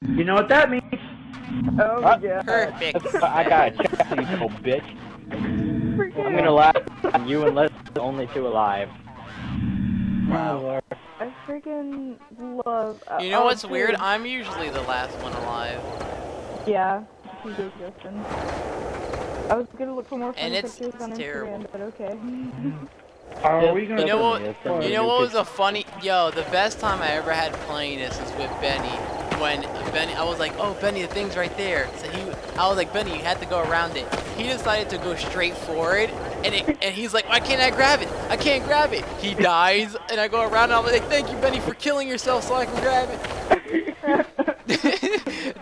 You know what that means? Oh yeah. Perfect. I got a check for you, little bitch. I'm gonna laugh on you unless there's only two alive. Wow. I freaking love. You know what's dude. weird? I'm usually the last one alive. Yeah. You did, Justin. I was gonna look for more And funny it's pictures on terrible. Instagram, but okay. Are we gonna? You know what? You know what was a funny? Yo, the best time I ever had playing this is with Benny. When Benny, I was like, "Oh, Benny, the thing's right there." So I was like, "Benny, you had to go around it." He decided to go straight for it, and he's like, "Why can't I grab it? I can't grab it." He dies, and I go around, and I'm like, "Thank you, Benny, for killing yourself so I can grab it."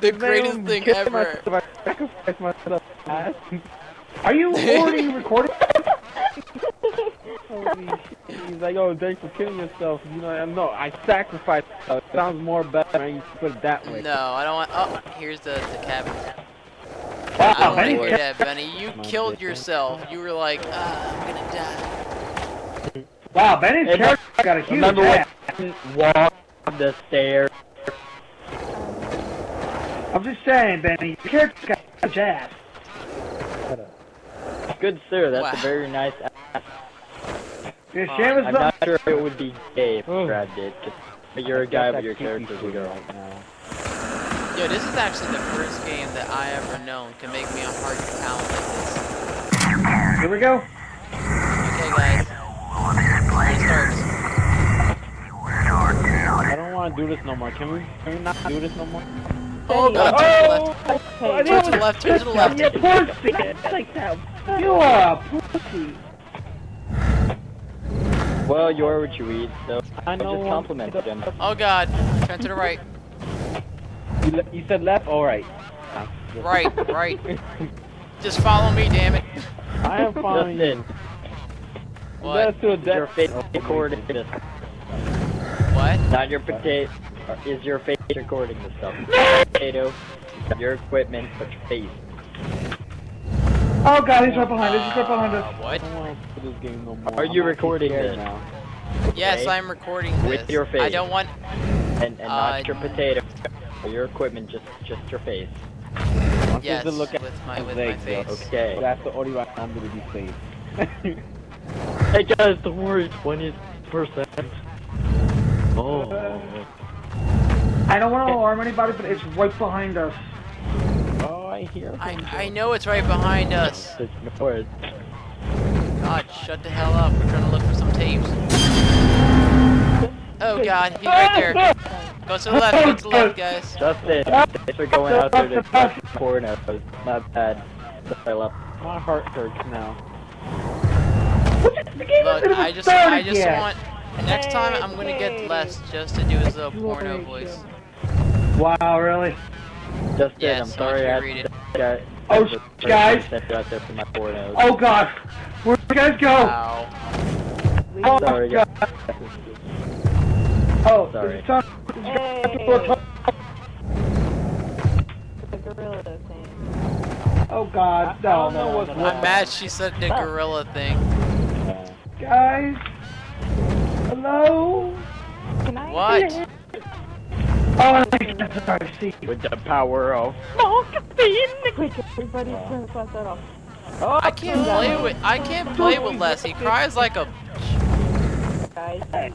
The greatest thing ever. Sacrifice myself. Are you already recording? Holy shit. He's like, oh, thanks for killing yourself. You know, no, I sacrificed myself. It sounds more better when you put it that way. No, I don't want. Oh, here's the cabin. I Wow, don't want to Benny. hear that, Benny. You killed yourself. You were like, I'm gonna die. Wow, Benny's character got a huge Remember ass. when walk up the stairs? I'm just saying, Benny, your character's got a huge ass. Good sir, that's Wow. a very nice ass. Your shame is I'm not sure if it would be gay if I grabbed it. But you're a guy, but your character's a girl. Yo, this is actually the first game that I ever known can make me a hard talent like this. Here we go. Okay, guys. It starts. I don't want to do this no more. Can we not do this no more? Oh god, turn to the left. Hey, Turn to the left, turn to the left. You pussy! Like that. You are a pussy. Well, you are what you eat, so I just complimented him. Oh god, turn to the right. You said left? Alright. Right. Just follow me, damn it. I am following you. What? Your face recording this. What? Not your potato. Is your face recording this stuff? Potato. Your equipment, but your face. Oh god, he's right behind us. He's right behind us. What? I don't want to play this game no more. Are you recording this now? Yes, Okay. I'm recording this. With your face. I don't want. And not your potato. Or your equipment, just your face. Yes, look at with my face. Okay. That's the only way I'm gonna be safe. Hey guys, don't worry, 20%. Oh. I don't want to alarm anybody, but it's right behind us. Oh, I hear. I know it's right behind us. Ignore it. God, shut the hell up. We're trying to look for some tapes. Oh god, he's right there. Go to the left, go to the left, guys. Justin, thanks for going out there to watch porno. Not bad. I left. My heart hurts now. Look, I just want. Next time I'm gonna get Les just to do his porno voice. Wow, really? Justin, Yes, I'm sorry I I want you to read it. Oh, guys. Sent you out there for my pornos. Oh god. Where'd you guys go? Wow. Oh Sorry, god. guys. Oh, Sorry. it's on. Hey. The gorilla thing. Oh god. No, no, no. I'm mad she said the gorilla thing. Guys. Hello? Can I? What? Oh, I'm sorry. See. With the power of. Quick, everybody, turn the that off. Oh, I can't play with Les. He cries like a. Guys.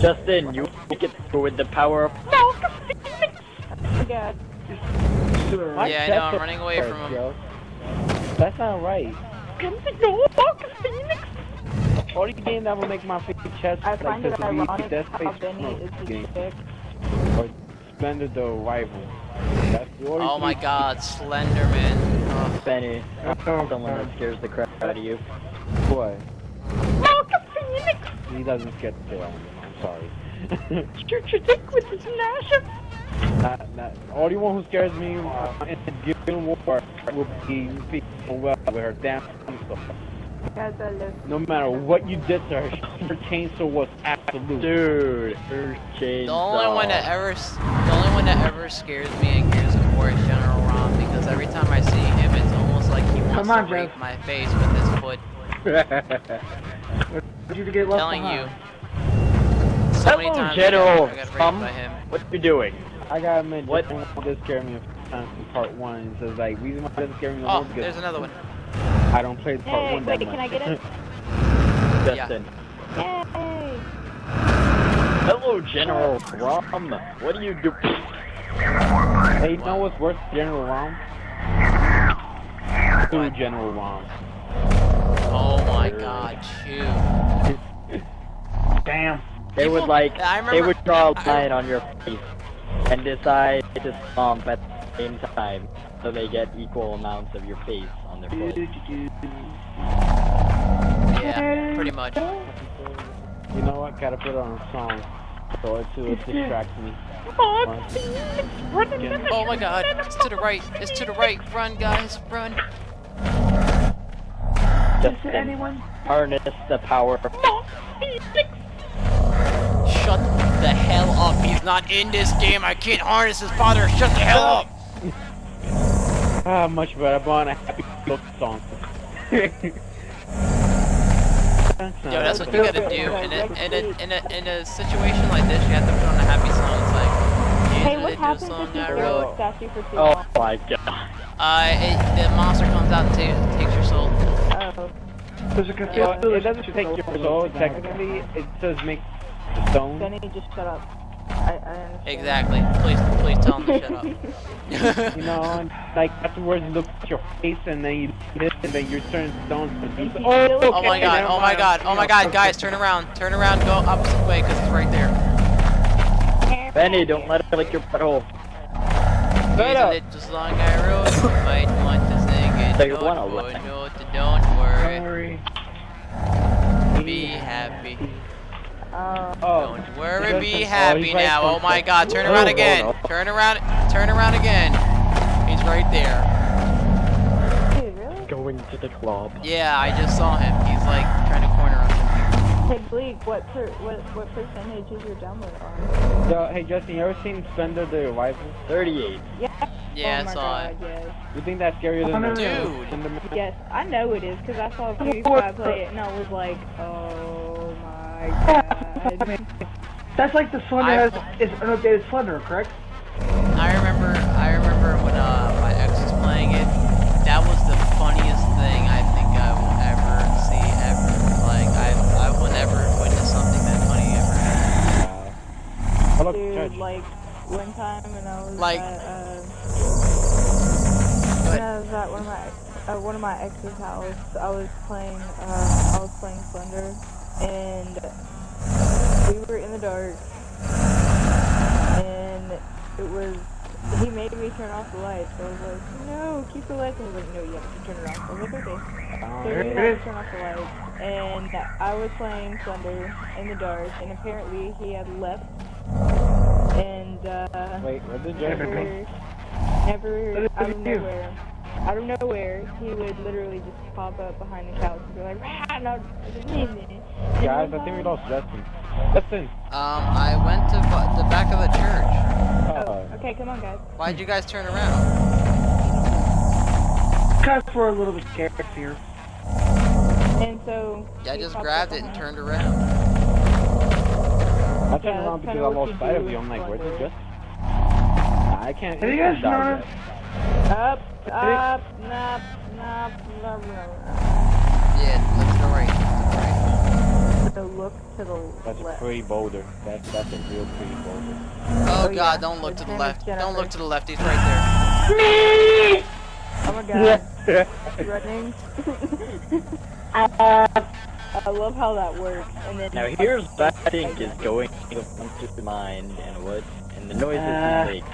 Justin, you get with the power of. Oh god. Yeah, I know. I'm running away from him. That's not right. Only game that will make my face chest I like find this it would be ironic Dead how Space Benny is his game chick. or Splendid the Rival. That's the only Oh my three- god, Slenderman. Oh. Benny, someone that scares the crap out of you. Boy. He doesn't get the tail. I'm sorry. Shoot your dick with his lashes. Not, only one who scares me in the Guild War will be people well with her damn stuff. Guys, I live. No matter what you did to her, her chainsaw was absolute. Dude, her chainsaw. The only one that ever scares me in Gears of War is General Rom, because every time I see him, it's almost like he wants Come on, to rape Jeff. my face with his foot. Did you get left Telling behind? you. So many Hello, times General I got raped Rom. by him. What you doing? I gotta admit, What? General Wong did scare me a few times in part 1. It says like, reason why it doesn't scare me no Oh, more because there's another one. I don't play part Hey, 1 wait, that much. can I get it? Justin. Yay! Hello, General Rom. What do you do? Hey, you know what's worse, General Rom? What? General Rom. Oh my god, shoot. Damn. They would People- like, I they remember- would draw a line on your face and decide to stomp at the same time, so they get equal amounts of your face on their foot. Yeah, pretty much. You know what? Gotta put it on a song. So it distracts me. Oh my god, it's to the right, it's to the right. Run, guys, run. Justin, harness the power. Shut the hell up. He's not in this game. I can't harness his father. Shut the hell up. Ah, much better. I'm on a happy look song. Yo, that's what you gotta do. In a situation like this, you have to put on a happy song. It's like, Hey, "You what did do happens song if you I throw wrote." a statue for too Oh long? my god. The monster comes out and takes your soul. Oh. There's a Well, it doesn't take your soul. Technically, it says make the stone. Benny, just shut up. I understand. Exactly. Please tell him to shut up. You know, and like afterwards you look at your face and then you this and then you're turning stones. Oh my god, oh my god, oh my god, guys, turn around, go opposite way, because it's right there. Benny, don't let it lick your butthole. Here's a little song I wrote, you might want to sing it, So you note wanna for what? note, don't worry, Sorry. be happy. Oh, Don't worry, be he's happy right now, there. oh my god, turn around again, turn around again. He's right there. Dude, really? Going to the club. Yeah, I just saw him, he's like trying to corner us. Hey, Bleak, what percentage is your download on? so, hey Justin, you ever seen Splendor the Revival? 38. Yeah. Yeah, oh I my saw God, it. Yes. You think that's scarier than the Dude. Slenderman? Yes, I know it is because I saw PewDiePie play it and I was like, oh my god. That's like the Slender has is an updated Slender, correct? I remember when my ex was playing it. That was the funniest thing I think I will ever see ever. Like I will never witness something that funny ever. Hello, Dude, Judge. like one time when I was Like- at, Go when ahead. I was at one of my ex's house, I was playing Slender, and we were in the dark, and he made me turn off the lights. So I was like, no, keep the lights. I was like, no, you have to turn it off. I was like, okay. So we had to turn off the lights, and I was playing Slender in the dark, and apparently he had left, and Wait, what did Judge do? never out of nowhere, he would literally just pop up behind the couch and be like, "Rah, no, Guys, I think we lost Justin. Justin! I went to the back of the church. Oh, okay, come on, guys. Why'd you guys turn around? Because we're a little bit scared here. And so Yeah, I he just popped grabbed up it and behind- turned around. I turned Yeah, around that's because I kinda what lost you sight of do you. I'm like, with where's Slender. Justin? I can't. Have you guys noticed? Up, nop. Yeah, look to the right. So look to the That's a left. pretty boulder. That's a real pretty boulder. Oh yeah, god, don't look his to the name left. is Don't look Jennifer. to the left, he's right there. Oh my god. Running. I love how that works. And then Now here's what I think is going into mind and the noises he makes.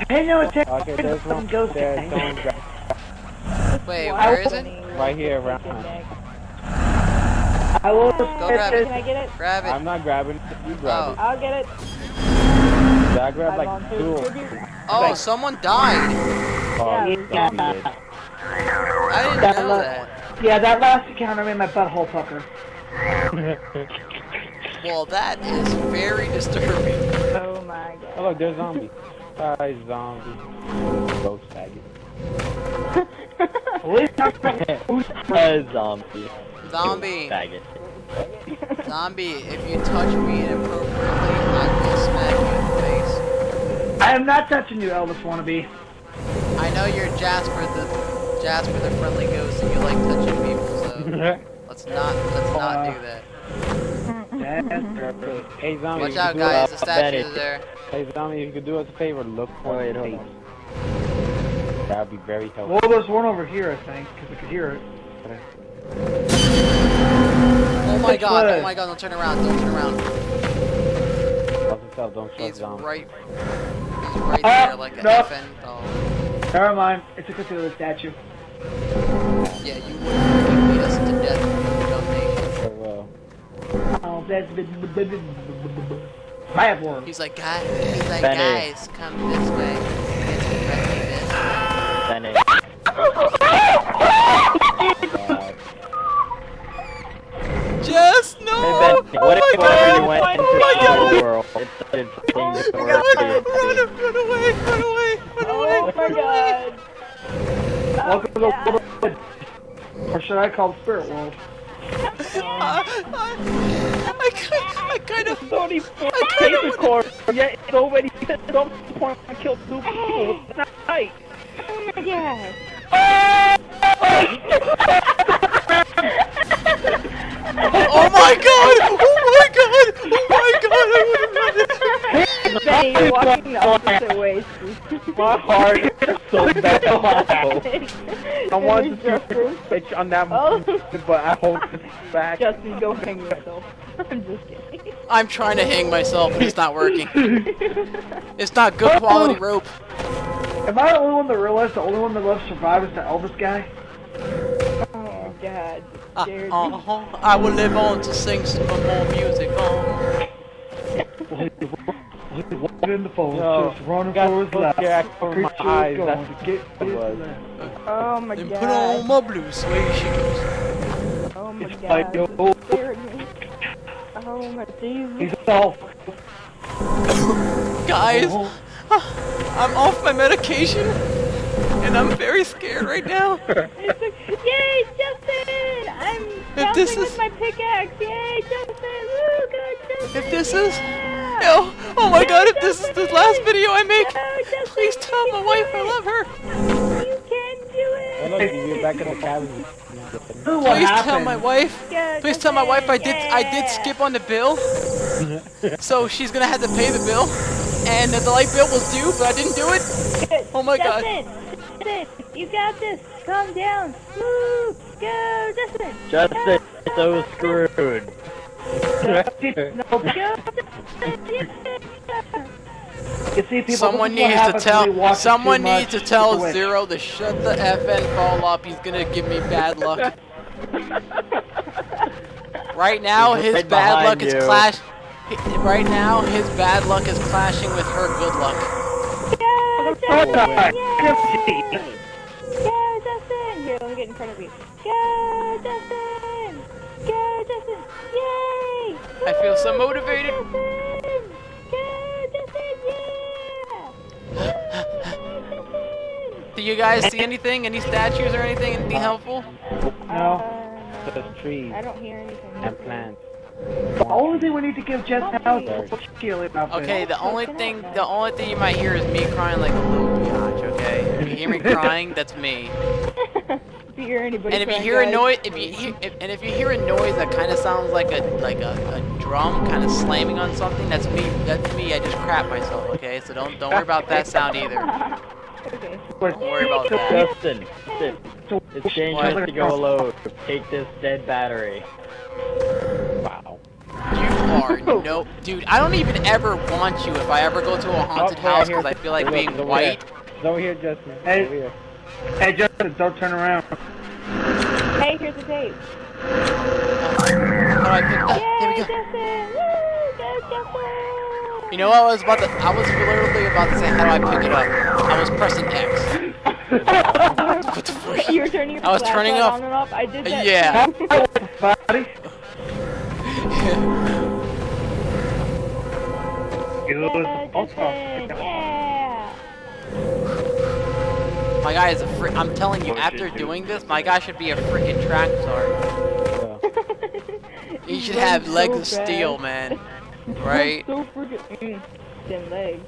Hey, no, it's Okay, there's one. ghost There's thing. someone Wait, Wow, where is it? funny. Right here, around. I will Go grab it. Can I get it? Grab it. I'm not grabbing it. You grab it. I'll get it. Yeah, I grabbed I'm like on two. Oh, someone died. Oh, Yeah. zombie did. I didn't know that. Yeah, that last encounter made my butthole pucker. Well, that is very disturbing. Oh my god. Oh, look, there's zombie. Hi, zombie. Ghost faggot. Zombie. Zombie. Faggot. Zombie, if you touch me inappropriately, I will smack I am not touching you, Elvis wannabe. I know you're Jasper the friendly ghost, and you like touching people. So let's not do that. Hey, Zombie. Watch you out, could do guys. us- The statue is there. Hey, Zombie, if you could do us a favor, look for Wait, the hold tape. on. That would be very helpful. Well, there's one over here, I think, because I could hear it. Oh my god, oh my god, don't turn around, don't turn around. Trust yourself, don't trust He's Zombie. right there, like an no. FN. Oh. Never mind. It's a Cthulhu statue. Yeah, you would freaking beat us to death, you dumb So, Oh, that's bad word. He's like, guys, Benny. come this way. It's friendly this way. Benny. Just no! Hey, Benny, what if you went into the world and started saying the word Run away, run away, run away! Oh my god. Welcome to the world. Or should I call it Spirit World? I kind of. Yeah, it's already don't point to kill 2 people. It's not right. Oh my god. Oh my god! Oh my god! Oh my god! Benny, you're walking the opposite way. My heart is so bad. I want to Justin. bitch on that Oh. but I hold it back. Justin, go hang yourself. I'm just kidding. I'm trying to hang myself, but it's not working. It's not good quality rope. Am I the only one that realized the only one that left survive is the Elvis guy? Oh god. Scared me. I will live on to sing some more music. Walking in the phone, Yo, just running got for his so life. scared I covered my Creature eyes. going, That's get what it was. Oh my And god. put on my blue suede shoes. Oh my It's god. like, This oh. scared me. Oh my Jesus. He's all. Guys, I'm off my medication, and I'm very scared right now. It's like, yay, Justin! I'm If this bouncing is- with my pickaxe! Yay, Justin! Woo, good, Justin! If this is, Yeah! yo, oh my god, if this is the last video I make, Go, Justin, please you tell can my do wife I it. love her. You can do Oh, look, it! you're back in the cabin. What Please happened? tell my wife. Go, Please tell my wife I did Justin, skip on the bill. So she's gonna have to pay the bill. And the light bill was due, but I didn't do it. yeah. Oh my god. Justin, you got this! Calm down! Woo! Go, Justin! Justin, so screwed. Go, Justin! You see, people, Someone this is what needs to happens when we tell. watch Someone too needs to much tell Twitch. Zero to shut the FN fall up. He's gonna give me bad luck. Right now, He's his right bad behind luck is you. Right now, his bad luck is clashing with her good luck. Go, Justin! Justin. Yay! Go, Justin! Here, let me get in front of you. Go, Justin! Go, Justin! Yay! I feel so Woo! motivated. Justin! Go, Justin! Yeah! Justin! Do you guys see anything? Any statues or anything? Anything helpful? No. Just trees I don't hear anything. and plants. The only thing we need to give Jess now is Keely about Okay, this. the only thing you might hear is me crying like a little biatch. Okay, if you hear me crying, that's me. If you hear anybody And if you crying, hear a guys, noise, if you hear a noise that kind of sounds like a drum kind of slamming on something, that's me. That's me. I just crap myself. Okay, so don't worry about that sound either. Okay. Don't worry about that. Justin, it's dangerous to go alone. Take this dead battery. Wow. You are no, dude. I don't even ever want you if I ever go to a haunted house because I feel like being white. It's over here, Justin. It's Hey. over here. Hey, Justin, don't turn around. Hey, here's the tape. How do I pick? There we Yay, go. Justin! Woo! Go, Justin! You know what I was literally about to say, how do I pick it up? I was pressing X. What the frick? You were turning your I was turning flashlight off- on and off. I did that. Yeah. Buddy. Yeah, Justin! Yeah! My guy is a frick. I'm telling you, after doing this, my guy should be a freaking track star. He should have runs legs so of steel, fast. man. Right? So freaking... Them legs.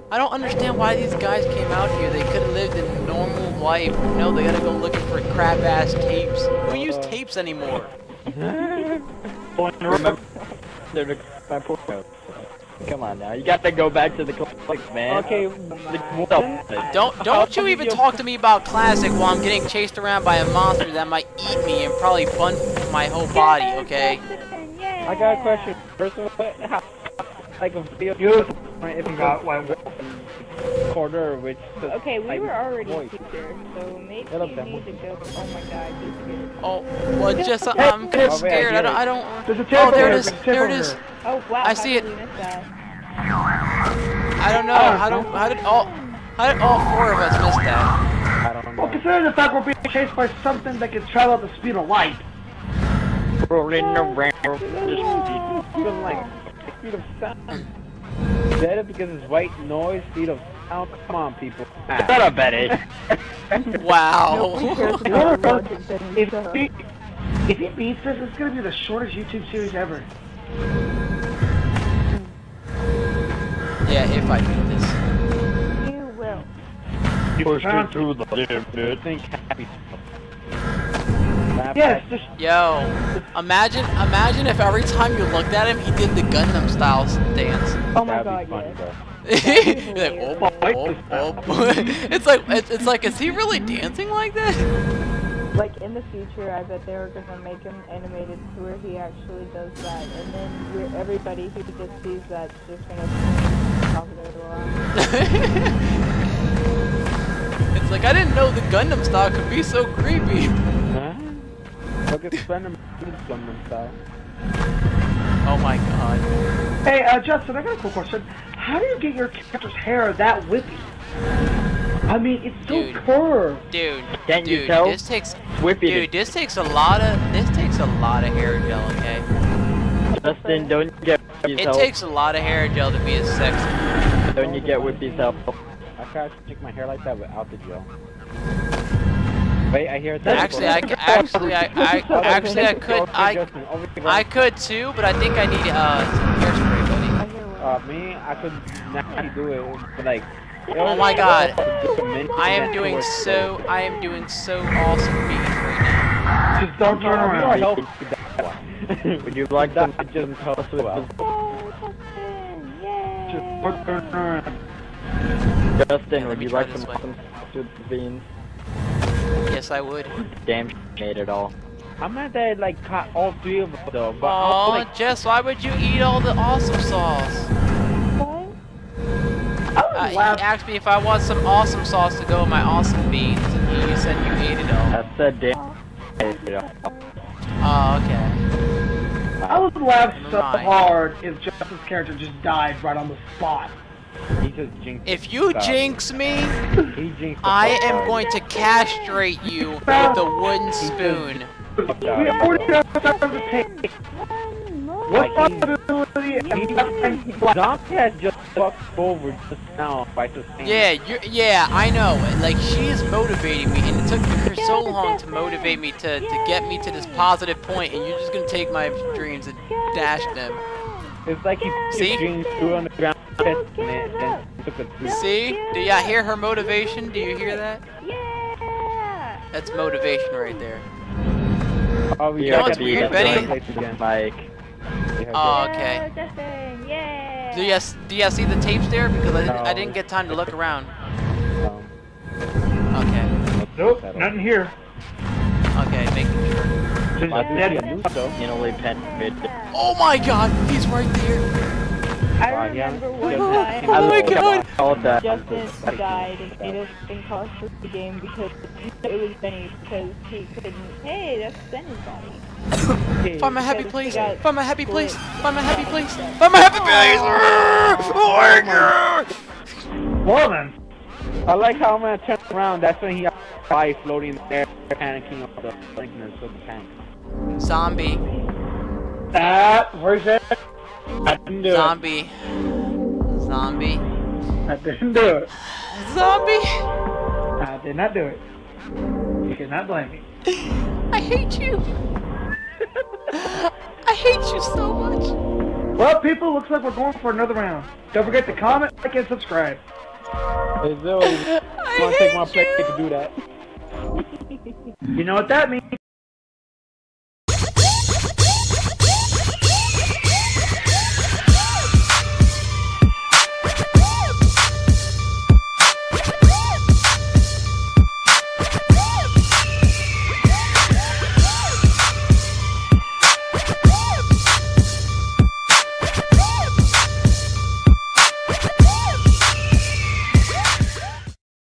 I don't understand why these guys came out here. They could have lived a normal life. No, they gotta go looking for crap-ass tapes. Who use tapes anymore? Remember, they're the my porno. Come on now, you got to go back to the classics, man. Okay, Don't you even talk to me about classic while I'm getting chased around by a monster that might eat me and probably bun my whole body, okay? I got a question. First of all, like a video if you got one quarter, which Okay, we like, were already voice. here, so maybe Shut up, you Demo. need to go. Oh my god, he's scared. Oh, well, just I'm kind of Oh, wait, scared. I I don't. There's a tape Oh, over there it here. is. There's a tape There over it is. here. Oh wow, I see how it. did we miss that? I don't know. How did all 4 of us miss that? I don't Well, know. considering the fact we're being chased by something that can travel at the speed of light. Rolling around. Even like speed of sound. Is that it because it's white noise, speed of sound? Come on, people. Shut up, Betty. Wow. If he beats this, it's gonna be the shortest YouTube series ever. Yeah, if I do this. You will. Push it through the limit. Think happy. Yes, just Yo, imagine if every time you looked at him, he did the Gundam style dance. Oh my That'd god, be funny, yes. You're like, oh, oh, oh. It's like, is he really dancing like that? Like in the future, I bet they were gonna make him animated to where he actually does that, and then everybody who just sees that's just gonna talk about it around. It's like I didn't know the Gundam style could be so creepy. Huh? Look at Spender Gundam style. Oh my god. hey, Justin, I got a cool question. How do you get your character's hair that whippy? I mean, it's so Dude. curved. Dude, Can't you dude, tell? this takes Whippy. dude, this takes a lot of hair gel, okay? Justin, don't you get It Whippy's help? takes a lot of hair gel to be as sexy. Don't you get Whippy's help? I can't stick my hair like that without the gel. Wait, I hear that. Actually, I could too, but I think I need some hairspray, buddy. I hear what Me, I could not do it, but like. Oh my god. I am doing doing so awesome beats right now. Just don't turn around. Would you like That some just helps well. Oh, Justin! Yay! Just don't turn around. Justin, let would me you try like this some way. awesome soup beans? Yes, I would. Damn, made it all. I'm not that like caught all 3 of them though, but Aw, like, Jess, why would you eat all the awesome sauce? What? I He would laugh. asked me if I want some awesome sauce to go with my awesome beans, and you said you ate it all. That's a damn. Made it all. Oh, okay. I would laugh so Never mind. hard if Justin's character just died right on the spot. he just jinxed. If you Stop. jinx me, He jinxed the I fuck am out. going to castrate you with a wooden spoon. We already have time to take. What possibility? Zombie has just fucked over just now by just saying. Yeah, I know. Like, she is motivating me, and it took her so long to motivate me to get me to this positive point, and you're just gonna take my dreams and dash them. It's like he See? put jeans through on the ground and took a See? Do y'all hear her motivation? Do you hear that? Yeah! That's motivation right there. Oh, You know what's weird, Benny? Like, Oh, okay. Yeah, Justin! Yeah! Do you see the tapes there? Because I No. didn't get time to look around. Um, Okay. Nope, nothing here. Okay, making sure. Just I dead. did see a news though. anally penetrated. Oh my god, he's right there. I yeah. remember one Oh, time oh my god. All that. Justin died and made us incautious the game because it was Benny because he couldn't. Hey, that's Benny's body. Find my happy Because place. he got Find my happy place. split. Find my happy place. Find my happy place. Oh my god. Well then. I like how I'm gonna turn around. That's when he has a body floating in the air, panicking of the blankness of the panic. Zombie. Where's that? I didn't do Zombie. Zombie. it. I didn't do it. Zombie. I did not do it. You cannot blame me. I hate you. I hate you so much. Well, people, looks like we're going for another round. Don't forget to comment, like, and subscribe. Hey Zoe, you wanna take my place to do that? You know what that means?